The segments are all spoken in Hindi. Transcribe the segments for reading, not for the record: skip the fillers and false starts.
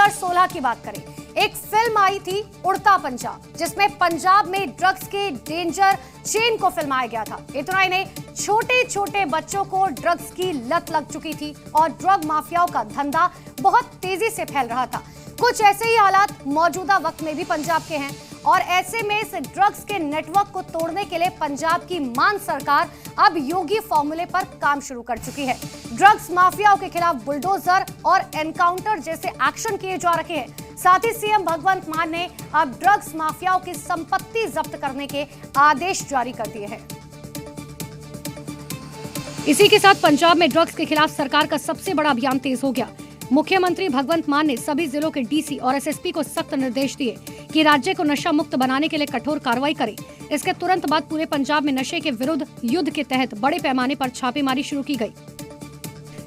2016 की बात करें, एक फिल्म आई थी उड़ता पंजाब, जिसमें पंजाब में ड्रग्स के डेंजर चेन को फिल्माया गया था। इतना ही नहीं, छोटे छोटे बच्चों को ड्रग्स की लत लग चुकी थी और ड्रग माफियाओं का धंधा बहुत तेजी से फैल रहा था। कुछ ऐसे ही हालात मौजूदा वक्त में भी पंजाब के हैं और ऐसे में इस ड्रग्स के नेटवर्क को तोड़ने के लिए पंजाब की मान सरकार अब योगी फॉर्मूले पर काम शुरू कर चुकी है। ड्रग्स माफियाओं के खिलाफ बुलडोजर और एनकाउंटर जैसे एक्शन किए जा रहे हैं। साथ ही सीएम भगवंत मान ने अब ड्रग्स माफियाओं की संपत्ति जब्त करने के आदेश जारी कर दिए हैं। इसी के साथ पंजाब में ड्रग्स के खिलाफ सरकार का सबसे बड़ा अभियान तेज हो गया। मुख्यमंत्री भगवंत मान ने सभी जिलों के डीसी और एसएसपी को सख्त निर्देश दिए कि राज्य को नशा मुक्त बनाने के लिए कठोर कार्रवाई करें। इसके तुरंत बाद पूरे पंजाब में नशे के विरुद्ध युद्ध के तहत बड़े पैमाने पर छापेमारी शुरू की गई।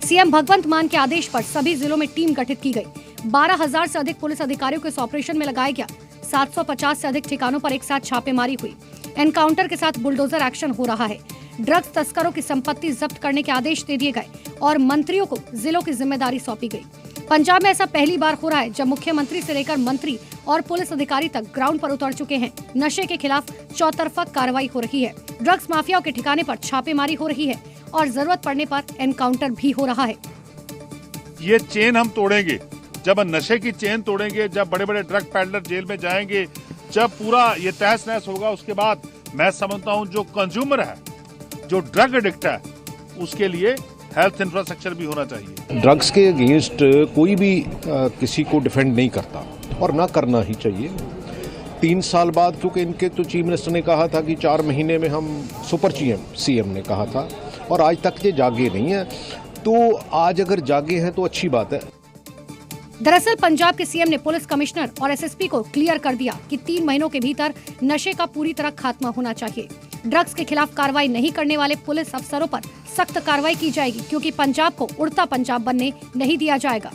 सीएम भगवंत मान के आदेश पर सभी जिलों में टीम गठित की गई। 12,000 से अधिक पुलिस अधिकारियों को इस ऑपरेशन में लगाया गया। 750 से अधिक ठिकानों पर एक साथ छापेमारी हुई। एनकाउंटर के साथ बुलडोजर एक्शन हो रहा है। ड्रग्स तस्करों की संपत्ति जब्त करने के आदेश दे दिए गए और मंत्रियों को जिलों की जिम्मेदारी सौंपी गई। पंजाब में ऐसा पहली बार हो रहा है जब मुख्यमंत्री से लेकर मंत्री और पुलिस अधिकारी तक ग्राउंड पर उतर चुके हैं। नशे के खिलाफ चौतरफा कार्रवाई हो रही है। ड्रग्स माफियाओं के ठिकाने पर छापेमारी हो रही है और जरूरत पड़ने पर एनकाउंटर भी हो रहा है। ये चेन हम तोड़ेंगे, जब नशे की चेन तोड़ेंगे, जब बड़े बड़े ड्रग पैडलर जेल में जाएंगे, जब पूरा ये तहस नहस होगा, उसके बाद मैं समझता हूँ जो कंज्यूमर है, जो ड्रग एडिक्ट है, उसके लिए हेल्थ इंफ्रास्ट्रक्चर भी होना चाहिए। ड्रग्स के अगेंस्ट कोई भी किसी को डिफेंड नहीं करता और ना करना ही चाहिए। 3 साल बाद, क्योंकि इनके तो चीफ मिनिस्टर ने कहा था कि 4 महीने में हम सुपर सीएम ने कहा था और आज तक ये जागे नहीं है, तो आज अगर जागे हैं तो अच्छी बात है। दरअसल पंजाब के सीएम ने पुलिस कमिश्नर और एसएसपी को क्लियर कर दिया कि 3 महीनों के भीतर नशे का पूरी तरह खात्मा होना चाहिए। ड्रग्स के खिलाफ कार्रवाई नहीं करने वाले पुलिस अफसरों पर सख्त कार्रवाई की जाएगी, क्योंकि पंजाब को उड़ता पंजाब बनने नहीं दिया जाएगा।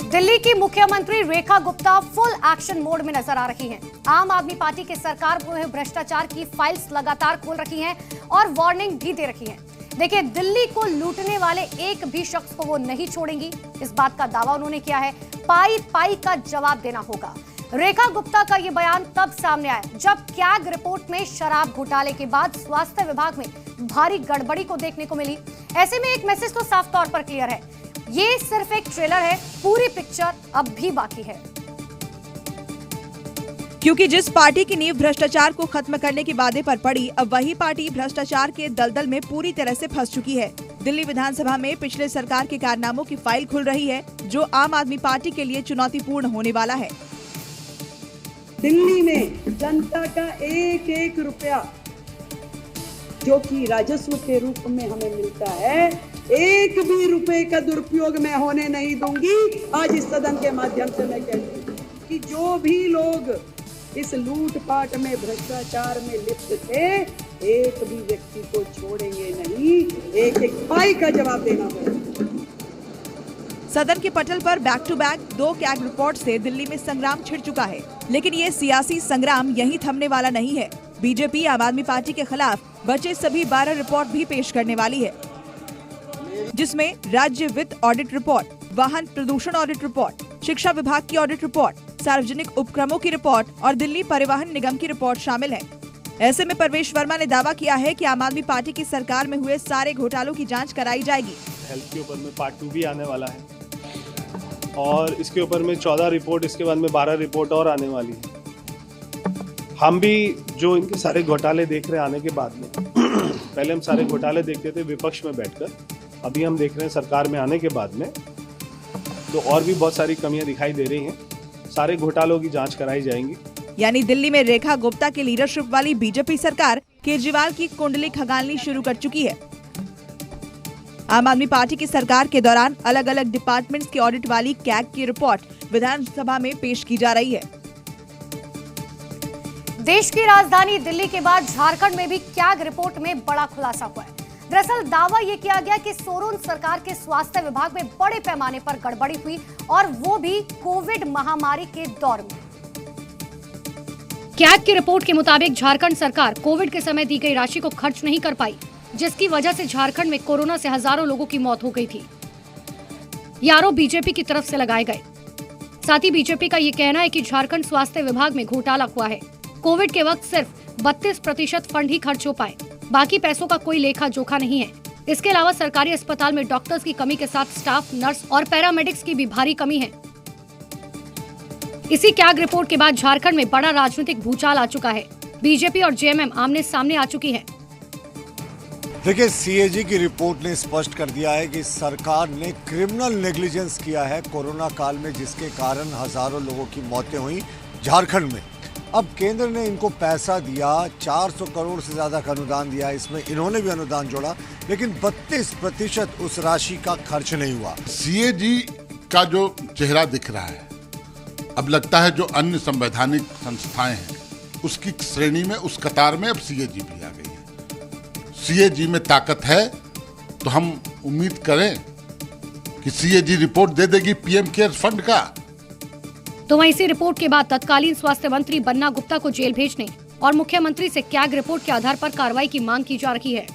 दिल्ली की मुख्यमंत्री Rekha Gupta full action mode में नजर आ रही हैं। आम आदमी पार्टी की सरकार को भ्रष्टाचार की फाइल्स लगातार खोल रखी हैं और वार्निंग भी दे रखी है। देखिए, दिल्ली को लूटने वाले एक भी शख्स को वो नहीं छोड़ेंगी, इस बात का दावा उन्होंने किया है। पाई पाई का जवाब देना होगा। रेखा गुप्ता का ये बयान तब सामने आया जब कैग रिपोर्ट में शराब घोटाले के बाद स्वास्थ्य विभाग में भारी गड़बड़ी को देखने को मिली। ऐसे में एक मैसेज तो साफ तौर पर क्लियर है, ये सिर्फ एक ट्रेलर है, पूरी पिक्चर अब भी बाकी है। क्योंकि जिस पार्टी की नींव भ्रष्टाचार को खत्म करने के वादे पर पड़ी, अब वही पार्टी भ्रष्टाचार के दलदल में पूरी तरह से फंस चुकी है। दिल्ली विधानसभा में पिछले सरकार के कारनामों की फाइल खुल रही है, जो आम आदमी पार्टी के लिए चुनौतीपूर्ण होने वाला है। दिल्ली में जनता का एक एक रुपया जो कि राजस्व के रूप में हमें मिलता है, एक भी रुपए का दुरुपयोग मैं होने नहीं दूंगी। आज इस सदन के माध्यम से मैं कहती हूँ कि जो भी लोग इस लूटपाट में, भ्रष्टाचार में लिप्त थे, एक भी व्यक्ति को छोड़ेंगे नहीं, एक एक पाई का जवाब देना होगा। सदन के पटल पर back to back 2 CAG report से दिल्ली में संग्राम छिड़ चुका है, लेकिन ये सियासी संग्राम यहीं थमने वाला नहीं है। बीजेपी आम आदमी पार्टी के खिलाफ बचे सभी 12 रिपोर्ट भी पेश करने वाली है, जिसमें राज्य वित्त ऑडिट रिपोर्ट, वाहन प्रदूषण ऑडिट रिपोर्ट, शिक्षा विभाग की ऑडिट रिपोर्ट, सार्वजनिक उपक्रमों की रिपोर्ट और दिल्ली परिवहन निगम की रिपोर्ट शामिल है। ऐसे में परवेश वर्मा ने दावा किया है कि आम आदमी पार्टी की सरकार में हुए सारे घोटालों की जांच कराई जाएगी। हेल्थ के ऊपर में पार्ट 2 भी आने वाला है और इसके ऊपर में 14 रिपोर्ट, इसके बाद में 12 रिपोर्ट और आने वाली है। हम भी जो इनके सारे घोटाले देख रहे हैं आने के बाद में, पहले हम सारे घोटाले देखते थे विपक्ष में बैठकर, अभी हम देख रहे हैं सरकार में आने के बाद में तो और भी बहुत सारी कमियां दिखाई दे रही हैं। सारे घोटालों की जांच कराई जाएंगी। यानी दिल्ली में रेखा गुप्ता की लीडरशिप वाली बीजेपी सरकार केजरीवाल की कुंडली खंगालनी शुरू कर चुकी है। आम आदमी पार्टी की सरकार के दौरान अलग अलग डिपार्टमेंट्स की ऑडिट वाली कैग की रिपोर्ट विधानसभा में पेश की जा रही है। देश की राजधानी दिल्ली के बाद झारखंड में भी कैग रिपोर्ट में बड़ा खुलासा हुआ है। दरअसल दावा यह किया गया कि सोरेन सरकार के स्वास्थ्य विभाग में बड़े पैमाने पर गड़बड़ी हुई और वो भी कोविड महामारी के दौर में। कैग की रिपोर्ट के मुताबिक झारखंड सरकार कोविड के समय दी गई राशि को खर्च नहीं कर पाई, जिसकी वजह से झारखंड में कोरोना से हजारों लोगों की मौत हो गई थी। ये आरोप बीजेपी की तरफ से लगाए गए। साथ ही बीजेपी का ये कहना है कि झारखंड स्वास्थ्य विभाग में घोटाला हुआ है। कोविड के वक्त सिर्फ 32% फंड ही खर्च हो पाए, बाकी पैसों का कोई लेखा जोखा नहीं है। इसके अलावा सरकारी अस्पताल में डॉक्टर्स की कमी के साथ स्टाफ, नर्स और पैरामेडिक्स की भी भारी कमी है। इसी कैग रिपोर्ट के बाद झारखंड में बड़ा राजनीतिक भूचाल आ चुका है। बीजेपी और जेएमएम आमने सामने आ चुकी है। देखिए, सीएजी की रिपोर्ट ने स्पष्ट कर दिया है कि सरकार ने क्रिमिनल नेग्लिजेंस किया है कोरोना काल में, जिसके कारण हजारों लोगों की मौतें हुई झारखंड में। अब केंद्र ने इनको पैसा दिया, 400 करोड़ से ज्यादा का अनुदान दिया, इसमें इन्होंने भी अनुदान जोड़ा, लेकिन 32% उस राशि का खर्च नहीं हुआ। सीएजी का जो चेहरा दिख रहा है, अब लगता है जो अन्य संवैधानिक संस्थाएं हैं उसकी श्रेणी में, उस कतार में अब सीएजी भी आ गई है। सीएजी में ताकत है तो हम उम्मीद करें कि सीएजी रिपोर्ट दे देगी पीएम केयर फंड का। तो वहीं इसी रिपोर्ट के बाद तत्कालीन स्वास्थ्य मंत्री बन्ना गुप्ता को जेल भेजने और मुख्यमंत्री से कैग रिपोर्ट के आधार पर कार्रवाई की मांग की जा रही है।